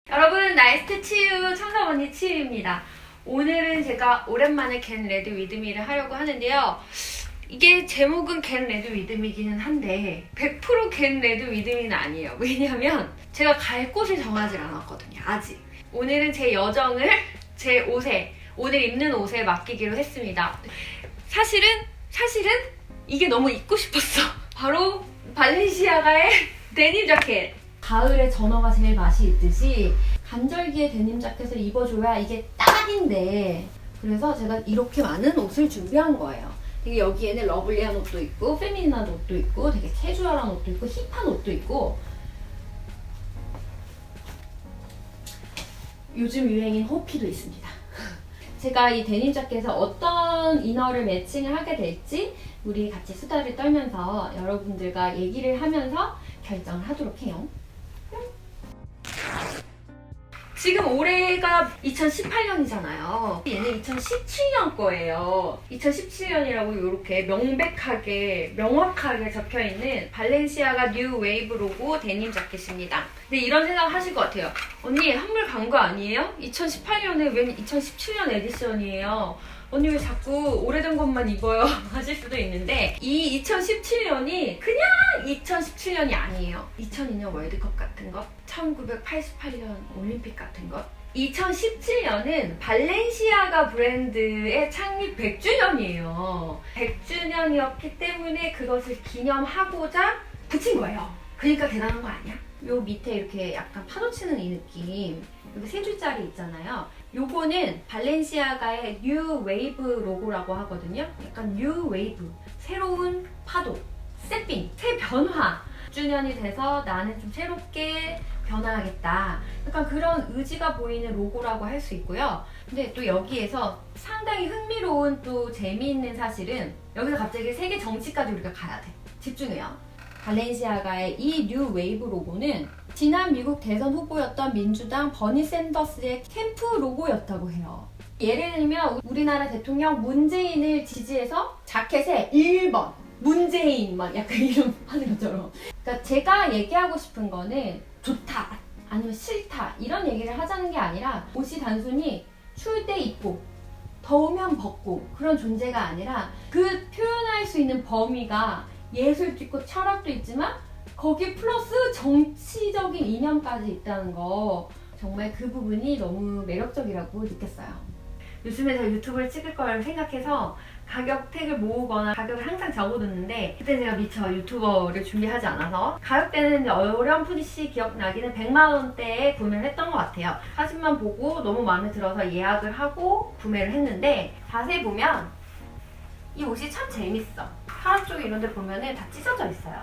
여러분, 나이스트 치유 청사언니 치유입니다. 오늘은 제가 오랜만에 겟 레드 위드미를 하려고 하는데요. 이게 제목은 겟 레드 위드미기는 한데 100% 겟 레드 위드미는 아니에요. 왜냐면 제가 갈 곳을 정하지 않았거든요. 아직. 오늘은 제 여정을 제 옷에, 오늘 입는 옷에 맡기기로 했습니다. 사실은 이게 너무 입고 싶었어. 바로 발렌시아가의 데님 자켓. 가을에 전어가 제일 맛이 있듯이 간절기에 데님 자켓을 입어줘야 이게 딱인데, 그래서 제가 이렇게 많은 옷을 준비한 거예요. 되게 여기에는 러블리한 옷도 있고 페미닌한 옷도 있고 되게 캐주얼한 옷도 있고 힙한 옷도 있고, 요즘 유행인 호피도 있습니다. 제가 이 데님 자켓에 어떤 이너를 매칭을 하게 될지 우리 같이 수다를 떨면서 여러분들과 얘기를 하면서 결정을 하도록 해요. 지금 올해가 2018년이잖아요. 얘는 2017년 거예요. 2017년이라고 이렇게 명확하게 적혀있는 발렌시아가 뉴 웨이브 로고 데님 자켓입니다. 근데 이런 생각 하실 것 같아요. 언니, 한물 간 거 아니에요? 2018년에 웬 2017년 에디션이에요? 언니 왜 자꾸 오래된 것만 입어요? 하실 수도 있는데, 이 2017년이 그냥 2017년이 아니에요. 2002년 월드컵 같은 것, 1988년 올림픽 같은 것. 2017년은 발렌시아가 브랜드의 창립 100주년이에요. 100주년이었기 때문에 그것을 기념하고자 붙인 거예요. 그러니까 대단한 거 아니야? 요 밑에 이렇게 약간 파도 치는 이 느낌, 여기 세 줄짜리 있잖아요. 요거는 발렌시아가의 뉴 웨이브 로고라고 하거든요. 약간 뉴 웨이브, 새로운 파도, 세핑, 새 변화. 10주년이 돼서 나는 좀 새롭게 변화하겠다. 약간 그런 의지가 보이는 로고라고 할 수 있고요. 근데 또 여기에서 상당히 흥미로운 또 재미있는 사실은, 여기서 갑자기 세계 정치까지 우리가 가야 돼. 집중해요. 발렌시아가의 이 뉴 웨이브 로고는 지난 미국 대선 후보였던 민주당 버니 샌더스의 캠프 로고였다고 해요. 예를 들면 우리나라 대통령 문재인을 지지해서 자켓에 1번 문재인 막 약간 이름 하는 것처럼. 그러니까 제가 얘기하고 싶은 거는 좋다 아니면 싫다 이런 얘기를 하자는 게 아니라, 옷이 단순히 추울 때 입고 더우면 벗고 그런 존재가 아니라, 그 표현할 수 있는 범위가 예술도 있고 철학도 있지만 거기 플러스 정치적인 이념까지 있다는 거, 정말 그 부분이 너무 매력적이라고 느꼈어요. 요즘에 저 유튜브를 찍을 걸 생각해서 가격 택을 모으거나 가격을 항상 적어뒀는데, 그때 제가 미처 유튜버를 준비하지 않아서 가격대는 어렴풋이 기억나기는 100만원대에 구매를 했던 것 같아요. 사진만 보고 너무 마음에 들어서 예약을 하고 구매를 했는데, 자세히 보면 이 옷이 참 재밌어. 하나 쪽에 이런 데 보면은 다 찢어져 있어요.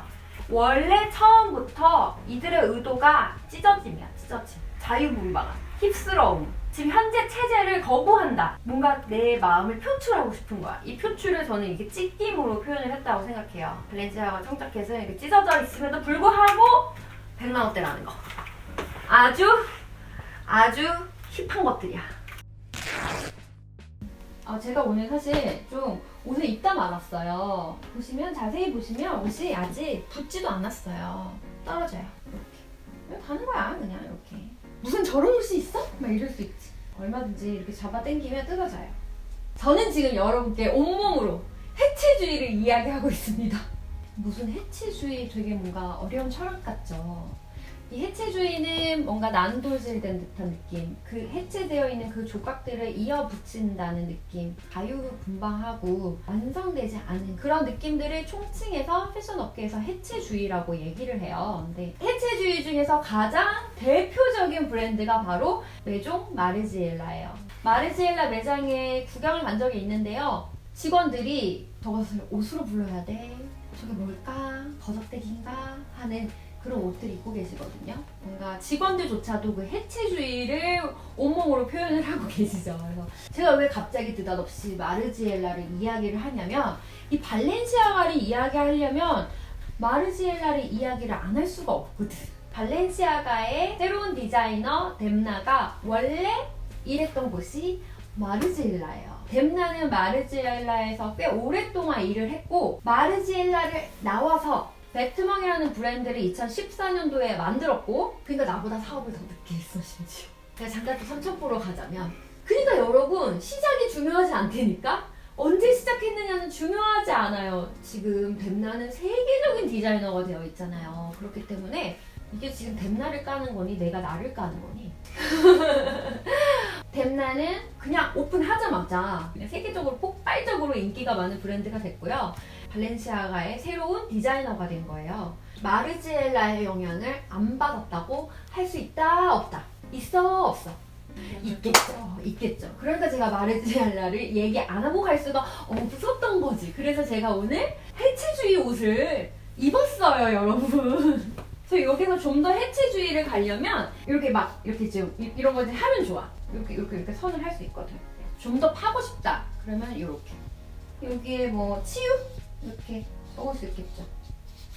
원래 처음부터 이들의 의도가 찢어짐이야. 찢어짐, 자유분방함, 힙스러움, 지금 현재 체제를 거부한다. 뭔가 내 마음을 표출하고 싶은 거야. 이 표출을 저는 이게 찢김으로 표현을 했다고 생각해요. 발렌시아가 청자켓은 이렇게 찢어져 있음에도 불구하고 100만원대라는 거. 아주 힙한 것들이야. 제가 오늘 사실 좀 옷을 입다 말았어요. 보시면, 자세히 보시면 옷이 아직 붙지도 않았어요. 떨어져요. 이렇게 가는 거야. 그냥 이렇게. 무슨 저런 옷이 있어? 막 이럴 수 있지. 얼마든지 이렇게 잡아 당기면 뜯어져요. 저는 지금 여러분께 온몸으로 해체주의를 이야기하고 있습니다. 무슨 해체주의, 되게 뭔가 어려운 철학 같죠? 이 해체주의는 뭔가 난도질된 듯한 느낌, 그 해체되어 있는 그 조각들을 이어붙인다는 느낌, 자유분방하고 완성되지 않은 그런 느낌들을 총칭해서 패션 업계에서 해체주의라고 얘기를 해요. 근데 해체주의 중에서 가장 대표적인 브랜드가 바로 메종 마르지엘라예요. 마르지엘라 매장에 구경을 간 적이 있는데요. 직원들이 저것을 옷으로 불러야 돼, 저게 뭘까, 버석대기인가 하는 그런 옷들 입고 계시거든요. 뭔가 직원들조차도 그 해체주의를 온몸으로 표현을 하고 계시죠. 그래서 제가 왜 갑자기 느닷없이 마르지엘라를 이야기를 하냐면, 이 발렌시아가를 이야기하려면 마르지엘라를 이야기를 안 할 수가 없거든. 발렌시아가의 새로운 디자이너 뎀나가 원래 일했던 곳이 마르지엘라예요. 뎀나는 마르지엘라에서 꽤 오랫동안 일을 했고 마르지엘라를 나와서 베트멍이라는 브랜드를 2014년도에 만들었고 그러니까 나보다 사업을 더 늦게 했어 심지어. 제가 잠깐 또 삼천포로 가자면 그러니까 여러분 시작이 중요하지 않다니까? 언제 시작했느냐는 중요하지 않아요. 지금 뎀나는 세계적인 디자이너가 되어 있잖아요. 그렇기 때문에 이게 지금 뎀나를 까는 거니 내가 나를 까는 거니? 뎀나는 그냥 오픈하자마자 그냥 세계적으로 폭발적으로 인기가 많은 브랜드가 됐고요. 발렌시아가의 새로운 디자이너가 된 거예요. 마르지엘라의 영향을 안 받았다고 할 수 있다 없다? 있어 없어? 있겠죠. 있겠죠. 그러니까 제가 마르지엘라를 얘기 안 하고 갈 수가 없었던 거지. 그래서 제가 오늘 해체주의 옷을 입었어요 여러분. 그래서 여기서 좀 더 해체주의를 가려면 이렇게 막 이렇게 좀 이런 거 하면 좋아. 이렇게 선을 할 수 있거든. 좀 더 파고 싶다. 그러면 이렇게 여기에 뭐 치유 이렇게 써올 수 있겠죠.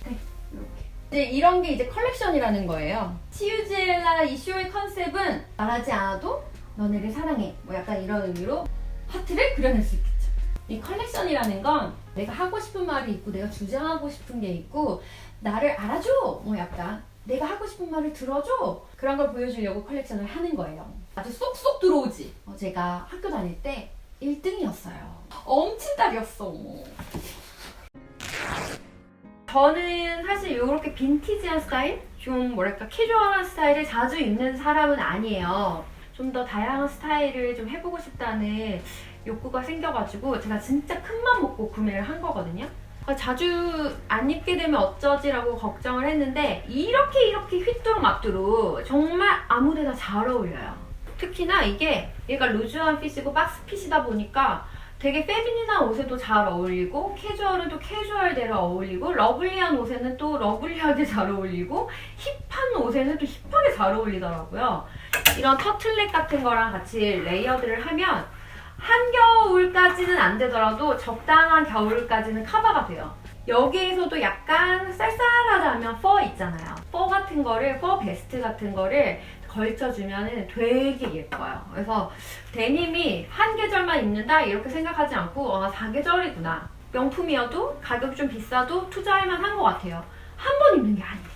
네, 이렇게. 이제 이런 게 이제 컬렉션이라는 거예요. 치유지엘라 이 쇼의 컨셉은 말하지 않아도 너네를 사랑해. 뭐 약간 이런 의미로 하트를 그려낼 수 있겠죠. 이 컬렉션이라는 건 내가 하고 싶은 말이 있고 내가 주장하고 싶은 게 있고 나를 알아줘. 뭐 약간 내가 하고 싶은 말을 들어줘. 그런 걸 보여주려고 컬렉션을 하는 거예요. 아주 쏙쏙 들어오지. 제가 학교 다닐 때 1등이었어요. 엄친 딸이었어. 저는 사실 이렇게 빈티지한 스타일? 좀 뭐랄까 캐주얼한 스타일을 자주 입는 사람은 아니에요. 좀 더 다양한 스타일을 좀 해보고 싶다는 욕구가 생겨가지고 제가 진짜 큰맘 먹고 구매를 한 거거든요. 자주 안 입게 되면 어쩌지라고 걱정을 했는데 이렇게 휘뚜루마뚜루 정말 아무데나 잘 어울려요. 특히나 이게 얘가 루즈한 핏이고 박스 핏이다 보니까 되게 페미닌한 옷에도 잘 어울리고 캐주얼은 또 캐주얼대로 어울리고 러블리한 옷에는 또 러블리하게 잘 어울리고 힙한 옷에는 또 힙하게 잘 어울리더라고요. 이런 터틀넥 같은 거랑 같이 레이어드를 하면 한겨울까지는 안 되더라도 적당한 겨울까지는 커버가 돼요. 여기에서도 약간 쌀쌀하다면 퍼 있잖아요. 퍼 같은 거를, 퍼 베스트 같은 거를 걸쳐주면 되게 예뻐요. 그래서 데님이 한 계절만 입는다 이렇게 생각하지 않고 4계절이구나. 명품이어도 가격이 좀 비싸도 투자할 만한 것 같아요. 한 번 입는 게 아니니까.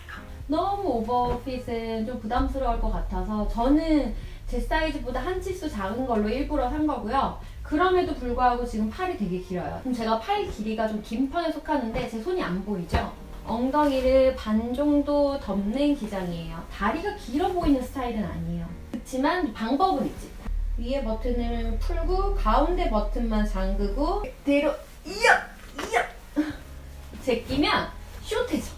너무 오버핏은 좀 부담스러울 것 같아서 저는 제 사이즈보다 한 치수 작은 걸로 일부러 산 거고요. 그럼에도 불구하고 지금 팔이 되게 길어요. 그럼 제가 팔 길이가 좀 긴 편에 속하는데 제 손이 안 보이죠? 엉덩이를 반 정도 덮는 기장이에요. 다리가 길어 보이는 스타일은 아니에요. 그렇지만 방법은 있지. 위에 버튼을 풀고 가운데 버튼만 잠그고 그대로 제끼면 숏해져.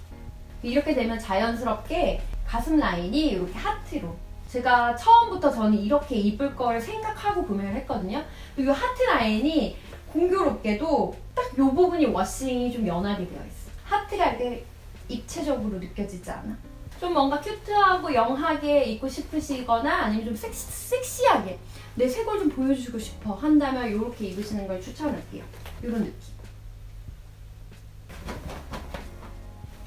이렇게 되면 자연스럽게 가슴 라인이 이렇게 하트로. 제가 처음부터 저는 이렇게 입을 거를 생각하고 구매를 했거든요. 그리고 하트 라인이 공교롭게도 딱 이 부분이 워싱이 좀 연하게 되어 있어. 하트가 이렇게 입체적으로 느껴지지 않아? 좀 뭔가 큐트하고 영하게 입고 싶으시거나 아니면 좀 섹시하게 내 쇄골 좀 보여주고 싶어 한다면 이렇게 입으시는 걸 추천할게요. 이런 느낌.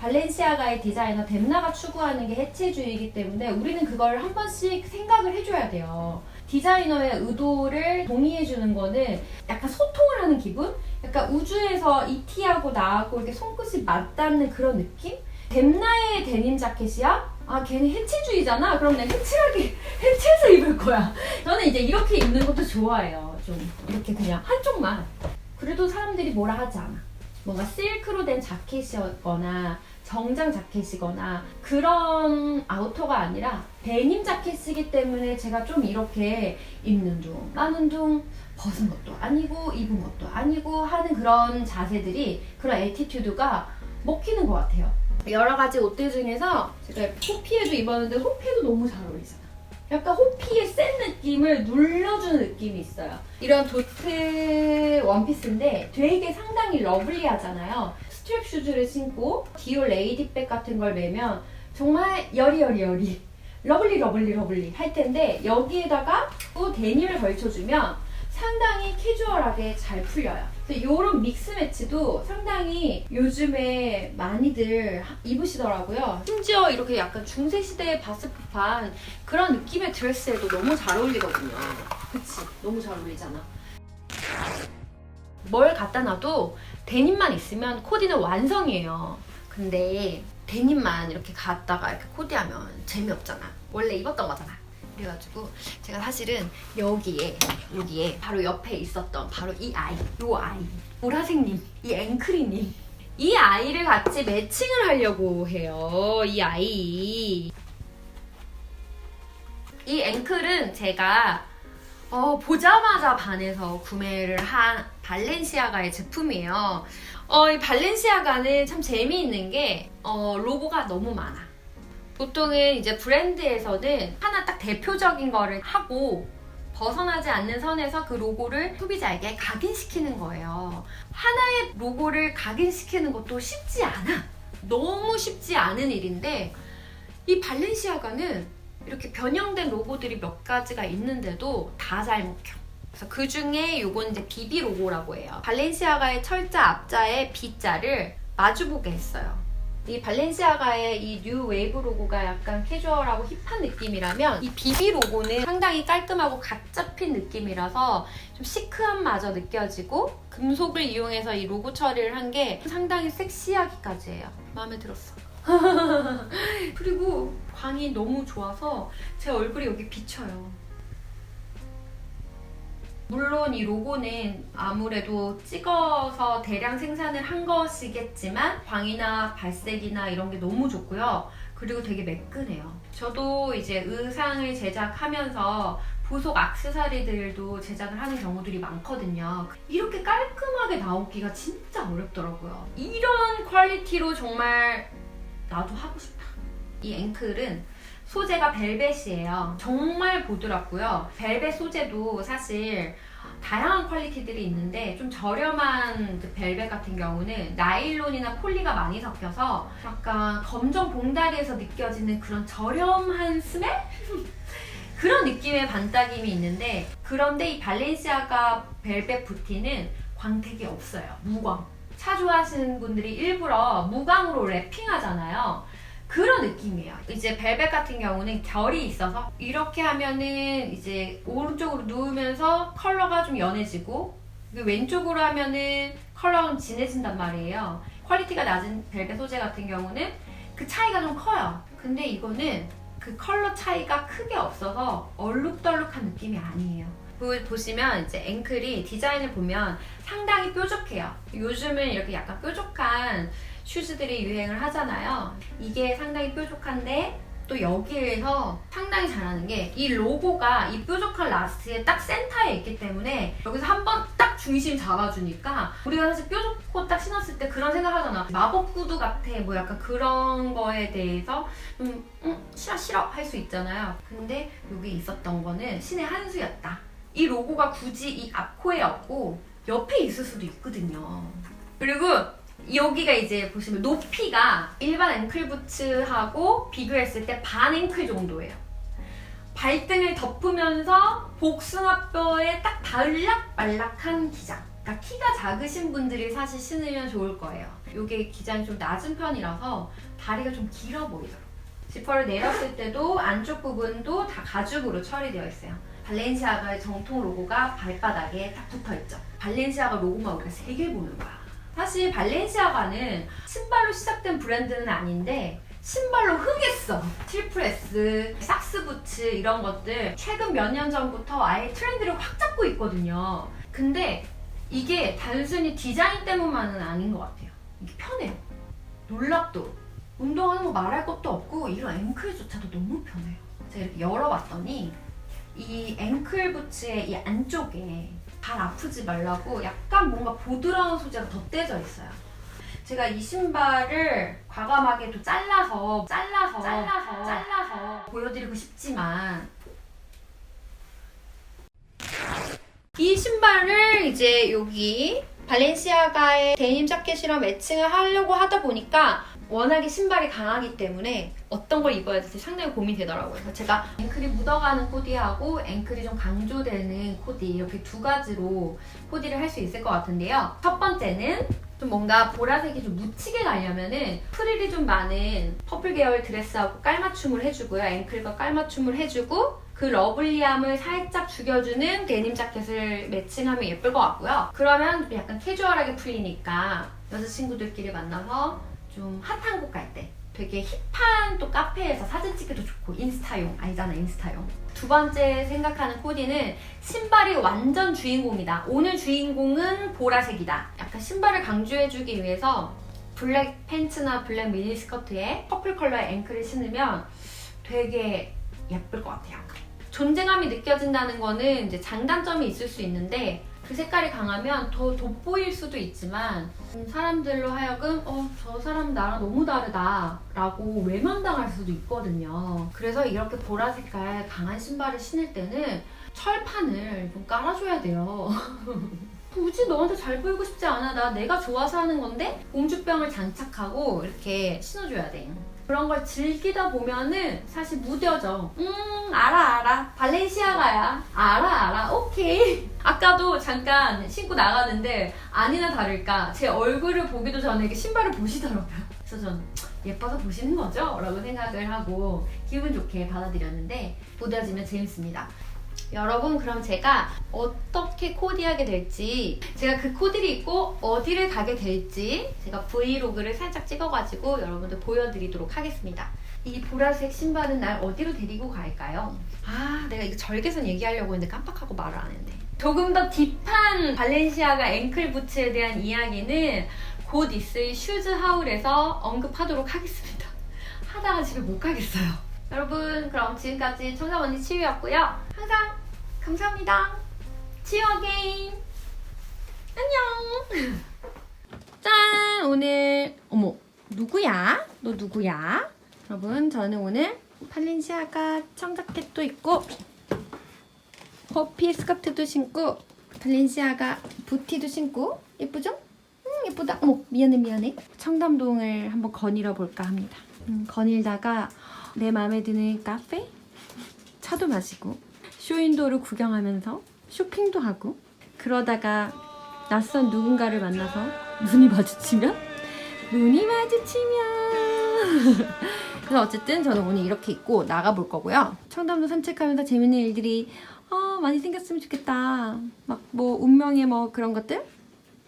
발렌시아가의 디자이너 뎀나가 추구하는 게 해체주의이기 때문에 우리는 그걸 한 번씩 생각을 해줘야 돼요. 디자이너의 의도를 동의해주는 거는 약간 소통을 하는 기분? 약간 우주에서 이티하고 나하고 이렇게 손끝이 맞닿는 그런 느낌? 뎀나의 데님 자켓이야? 아 걔는 해체주의잖아? 그럼 내가 해체해서 입을 거야. 저는 이제 이렇게 입는 것도 좋아해요. 좀 이렇게 그냥 한쪽만. 그래도 사람들이 뭐라 하지 않아. 뭔가 실크로 된 자켓이거나 정장 자켓이거나 그런 아우터가 아니라 데님 자켓이기 때문에 제가 좀 이렇게 입는 둥 마는 둥 벗은 것도 아니고 입은 것도 아니고 하는 그런 자세들이 그런 애티튜드가 먹히는 것 같아요. 여러 가지 옷들 중에서 제가 호피에도 입었는데 호피에도 너무 잘 어울리잖아. 약간 호피의 센 느낌을 눌러주는 느낌이 있어요. 이런 도트 원피스인데 되게 상당히 러블리하잖아요. 스트랩 슈즈를 신고 디올 레이디백 같은 걸 매면 정말 여리 러블리 할 텐데 여기에다가 또 데님을 걸쳐주면 상당히 캐주얼하게 잘 풀려요. 그래서 이런 믹스 매치도 상당히 요즘에 많이들 입으시더라고요. 심지어 이렇게 약간 중세 시대에 봤을 법한 그런 느낌의 드레스에도 너무 잘 어울리거든요. 그치? 너무 잘 어울리잖아. 뭘 갖다 놔도 데님만 있으면 코디는 완성이에요. 근데 데님만 이렇게 갖다가 이렇게 코디하면 재미없잖아. 원래 입었던 거잖아. 그래가지고 제가 사실은 여기에 바로 옆에 있었던 바로 이 아이, 요 아이, 보라색님, 이 앵크리님, 이 아이를 같이 매칭을 하려고 해요. 이 아이. 이 앵클은 제가 보자마자 반해서 구매를 한 발렌시아가의 제품이에요. 이 발렌시아가는 참 재미있는 게 로고가 너무 많아. 보통은 이제 브랜드에서는 하나 딱 대표적인 거를 하고 벗어나지 않는 선에서 그 로고를 소비자에게 각인시키는 거예요. 하나의 로고를 각인시키는 것도 쉽지 않아. 너무 쉽지 않은 일인데 이 발렌시아가는 이렇게 변형된 로고들이 몇 가지가 있는데도 다 잘 먹혀. 그래서 그 중에 요건 이제 BB 로고라고 해요. 발렌시아가의 철자 앞자의 B자를 마주보게 했어요. 이 발렌시아가의 이 뉴 웨이브 로고가 약간 캐주얼하고 힙한 느낌이라면 이 BB 로고는 상당히 깔끔하고 각 잡힌 느낌이라서 좀 시크함마저 느껴지고 금속을 이용해서 이 로고 처리를 한 게 상당히 섹시하기까지 해요. 마음에 들었어. 그리고 광이 너무 좋아서 제 얼굴이 여기 비쳐요. 물론 이 로고는 아무래도 찍어서 대량 생산을 한 것이겠지만 광이나 발색이나 이런 게 너무 좋고요. 그리고 되게 매끈해요. 저도 이제 의상을 제작하면서 보석 액세서리들도 제작을 하는 경우들이 많거든요. 이렇게 깔끔하게 나오기가 진짜 어렵더라고요. 이런 퀄리티로 정말 나도 하고 싶다. 이 앵클은 소재가 벨벳이에요. 정말 부드럽고요. 벨벳 소재도 사실 다양한 퀄리티들이 있는데 좀 저렴한 벨벳 같은 경우는 나일론이나 폴리가 많이 섞여서 약간 검정 봉다리에서 느껴지는 그런 저렴한 스멜? 그런 느낌의 반딱임이 있는데, 그런데 이 발렌시아가 벨벳 부티는 광택이 없어요. 무광. 차 좋아하시는 분들이 일부러 무광으로 랩핑하잖아요. 그런 느낌이에요. 이제 벨벳 같은 경우는 결이 있어서 이렇게 하면은 이제 오른쪽으로 누우면서 컬러가 좀 연해지고 왼쪽으로 하면은 컬러가 좀 진해진단 말이에요. 퀄리티가 낮은 벨벳 소재 같은 경우는 그 차이가 좀 커요. 근데 이거는 그 컬러 차이가 크게 없어서 얼룩덜룩한 느낌이 아니에요. 보시면 이제 앵클이 디자인을 보면 상당히 뾰족해요. 요즘은 이렇게 약간 뾰족한 슈즈들이 유행을 하잖아요. 이게 상당히 뾰족한데 또 여기에서 상당히 잘하는 게 이 로고가 이 뾰족한 라스트의 딱 센터에 있기 때문에 여기서 한번 딱 중심 잡아주니까 우리가 사실 뾰족고 딱 신었을 때 그런 생각하잖아. 마법 구두 같아 뭐 약간 그런 거에 대해서 좀 싫어 할 수 있잖아요. 근데 여기 있었던 거는 신의 한 수였다. 이 로고가 굳이 이 앞코에 없고 옆에 있을 수도 있거든요. 그리고 여기가 이제 보시면 높이가 일반 앵클 부츠하고 비교했을 때 반 앵클 정도예요. 발등을 덮으면서 복숭아뼈에 딱 달락말락한 기장. 그러니까 키가 작으신 분들이 사실 신으면 좋을 거예요. 이게 기장이 좀 낮은 편이라서 다리가 좀 길어 보이더라고요. 지퍼를 내렸을 때도 안쪽 부분도 다 가죽으로 처리되어 있어요. 발렌시아가의 정통 로고가 발바닥에 딱 붙어있죠. 발렌시아가 로고만 우리가 3개 보는 거야. 사실 발렌시아가는 신발로 시작된 브랜드는 아닌데 신발로 흥했어. 트리플 S, 삭스 부츠 이런 것들 최근 몇 년 전부터 아예 트렌드를 확 잡고 있거든요. 근데 이게 단순히 디자인 때문만은 아닌 것 같아요. 이게 편해요. 놀랍도록. 운동하는 거 말할 것도 없고 이런 앵클조차도 너무 편해요. 제가 이렇게 열어봤더니 이 앵클 부츠의 이 안쪽에 발 아프지 말라고 약간 뭔가 보드라운 소재가 덧대져 있어요. 제가 이 신발을 과감하게도 잘라서 보여드리고 싶지만 이 신발을 이제 여기 발렌시아가의 데님 자켓이랑 매칭을 하려고 하다 보니까 워낙에 신발이 강하기 때문에 어떤 걸 입어야 될지 상당히 고민되더라고요. 그래서 제가 앵클이 묻어가는 코디하고 앵클이 좀 강조되는 코디 이렇게 두 가지로 코디를 할 수 있을 것 같은데요. 첫 번째는 좀 뭔가 보라색이 좀 묻히게 가려면은 프릴이 좀 많은 퍼플 계열 드레스하고 깔맞춤을 해주고요. 앵클과 깔맞춤을 해주고 그 러블리함을 살짝 죽여주는 데님 자켓을 매칭하면 예쁠 것 같고요. 그러면 약간 캐주얼하게 풀리니까 여자친구들끼리 만나서 좀 핫한 곳 갈 때 되게 힙한 또 카페에서 사진 찍기도 좋고 인스타용 아니잖아 인스타용. 두 번째 생각하는 코디는 신발이 완전 주인공이다. 오늘 주인공은 보라색이다. 약간 신발을 강조해주기 위해서 블랙 팬츠나 블랙 미니스커트에 퍼플 컬러의 앵클을 신으면 되게 예쁠 것 같아요. 존재감이 느껴진다는 거는 이제 장단점이 있을 수 있는데 그 색깔이 강하면 더 돋보일 수도 있지만 사람들로 하여금 저 사람 나랑 너무 다르다 라고 외면당할 수도 있거든요. 그래서 이렇게 보라 색깔 강한 신발을 신을 때는 철판을 좀 깔아줘야 돼요. 굳이 너한테 잘 보이고 싶지 않아. 내가 좋아서 하는 건데 공주병을 장착하고 이렇게 신어줘야 돼. 그런 걸 즐기다 보면은 사실 무뎌져. 알아. 발렌시아가야. 알아. 오케이. 아까도 잠깐 신고 나가는데 아니나 다를까 제 얼굴을 보기도 전에 이렇게 신발을 보시더라고요. 그래서 전 예뻐서 보시는 거죠? 라고 생각을 하고 기분 좋게 받아들였는데 무뎌지면 재밌습니다. 여러분 그럼 제가 어떻게 코디하게 될지 제가 그 코디를 입고 어디를 가게 될지 제가 브이로그를 살짝 찍어가지고 여러분들 보여드리도록 하겠습니다. 이 보라색 신발은 날 어디로 데리고 갈까요? 내가 이거 절개선 얘기하려고 했는데 깜빡하고 말을 안 했네. 조금 더 딥한 발렌시아가 앵클 부츠에 대한 이야기는 곧 있을 슈즈 하울에서 언급하도록 하겠습니다. 하다가 집에 못 가겠어요. 여러분 그럼 지금까지 청담 언니 치유였고요. 항상 감사합니다. 치유 어게인. 안녕. 짠! 오늘 어머 누구야? 너 누구야? 여러분 저는 오늘 발렌시아가 청자켓도 입고 퍼피 스커트도 신고 발렌시아가 부티도 신고 예쁘죠? 예쁘다. 어머 미안해. 청담동을 한번 거닐어 볼까 합니다. 거닐다가 내 마음에 드는 카페? 차도 마시고 쇼윈도를 구경하면서 쇼핑도 하고 그러다가 낯선 누군가를 만나서 눈이 마주치면 그래서 어쨌든 저는 오늘 이렇게 입고 나가볼 거고요. 청담도 산책하면서 재밌는 일들이 많이 생겼으면 좋겠다. 막 뭐 운명의 뭐 그런 것들?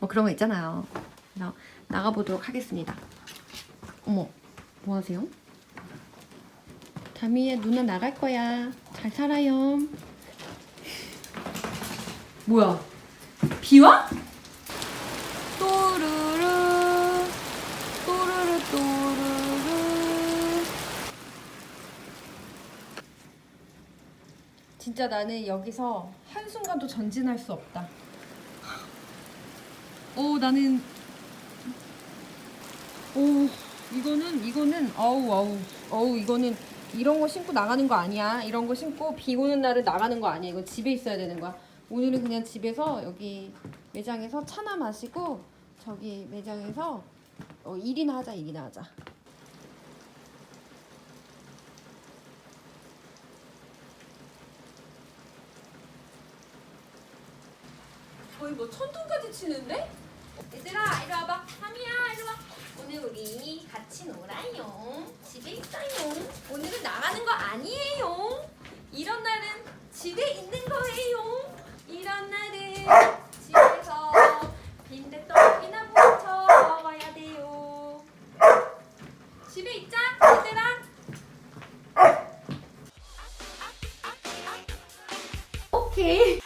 뭐 그런 거 있잖아요. 그래서 나가보도록 하겠습니다. 어머 뭐 하세요? 다미야 누나 나갈 거야. 잘 살아요. 뭐야? 비와? 또르르 진짜 나는 여기서 한순간도 전진할 수 없다. 나는 이거는 이거는 이런 거 신고 나가는 거 아니야. 이런 거 신고 비 오는 날은 나가는 거 아니야. 이건 집에 있어야 되는 거야. 오늘은 그냥 집에서 여기 매장에서 차나 마시고 저기 매장에서 일이나 하자. 거의 뭐 천둥까지 치는데? 얘들아 이리 와봐. 삼이야 이리 와. 오늘 우리 같이 놀아요. 집에 있어요. 오늘은 나가는 거 아니에요. 이런 날은 집에 있는 거예요. 이런 날은 집에서 빈대떡이나 부쳐 먹어야 돼요. 집에 있자 얘들아. 오케이.